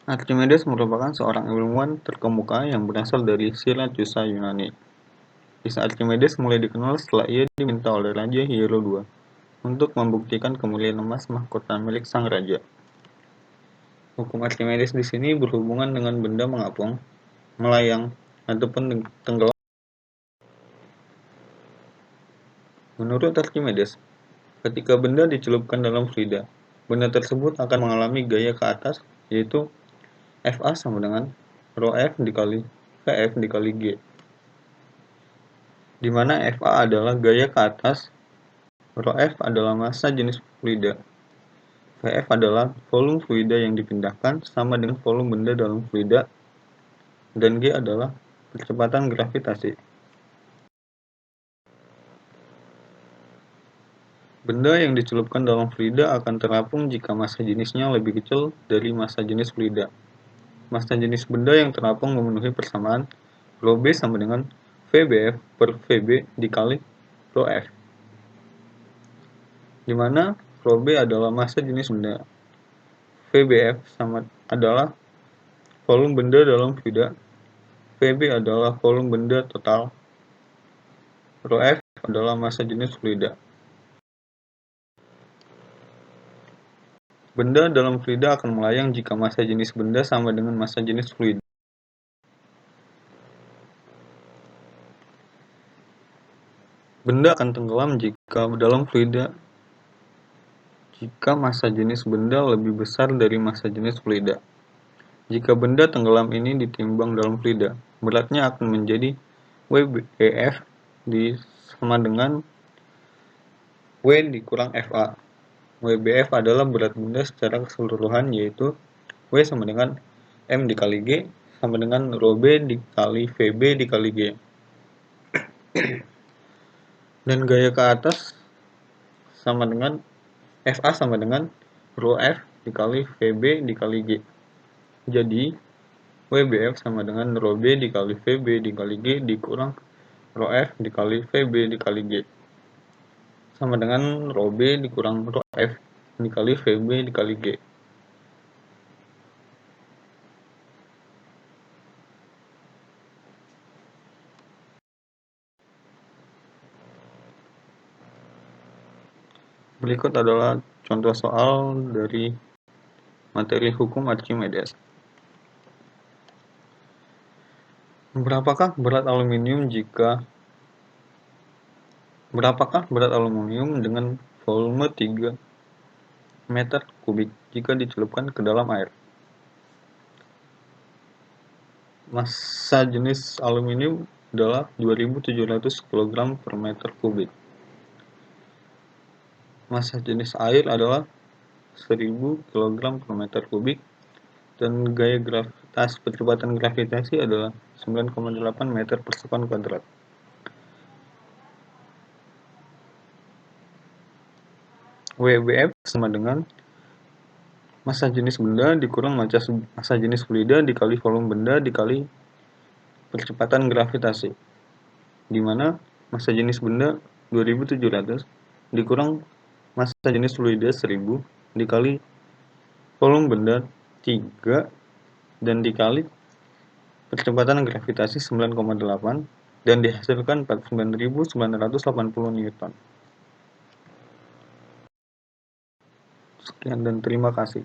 Archimedes merupakan seorang ilmuwan terkemuka yang berasal dari Siracusa, Yunani. Kisah Archimedes mulai dikenal setelah ia diminta oleh Raja Hiero II untuk membuktikan kemuliaan emas mahkota milik sang raja. Hukum Archimedes di sini berhubungan dengan benda mengapung, melayang, ataupun tenggelam. Menurut Archimedes, ketika benda dicelupkan dalam fluida, benda tersebut akan mengalami gaya ke atas, yaitu Fa sama dengan rho F dikali Vf dikali G, di mana Fa adalah gaya ke atas, rho F adalah massa jenis fluida, Vf adalah volume fluida yang dipindahkan sama dengan volume benda dalam fluida, dan G adalah percepatan gravitasi. Benda yang dicelupkan dalam fluida akan terapung jika massa jenisnya lebih kecil dari massa jenis fluida. Massa jenis benda yang terapung memenuhi persamaan rho B sama dengan VBF per VB dikali rho F, di mana rho B adalah massa jenis benda, VBF adalah volume benda dalam fluida, VB adalah volume benda total, rho F adalah massa jenis fluida. Benda dalam fluida akan melayang jika massa jenis benda sama dengan massa jenis fluida. Benda akan tenggelam jika dalam fluida jika massa jenis benda lebih besar dari massa jenis fluida. Jika benda tenggelam ini ditimbang dalam fluida, beratnya akan menjadi WBF sama dengan W dikurang FA. WBF adalah berat benda secara keseluruhan, yaitu W sama dengan M dikali G sama dengan rho B dikali VB dikali G. Dan gaya ke atas sama dengan FA sama dengan rho F dikali VB dikali G. Jadi, WBF sama dengan rho B dikali VB dikali G dikurang rho F dikali VB dikali G. Sama dengan rho B dikurang rho F dikali VB dikali G. Berikut adalah contoh soal dari materi hukum Archimedes. Berapakah berat aluminium dengan volume 3 meter kubik jika dicelupkan ke dalam air? Massa jenis aluminium adalah 2700 kg per meter kubik. Massa jenis air adalah 1000 kg per meter kubik, dan gaya percepatan gravitasi adalah 9,8 meter per sekon kuadrat. WBF sama dengan massa jenis benda dikurang massa jenis fluida dikali volume benda dikali percepatan gravitasi, di mana massa jenis benda 2700 dikurang massa jenis fluida 1000 dikali volume benda 3 dan dikali percepatan gravitasi 9,8 dan dihasilkan 49.980 Newton. Sekian dan terima kasih.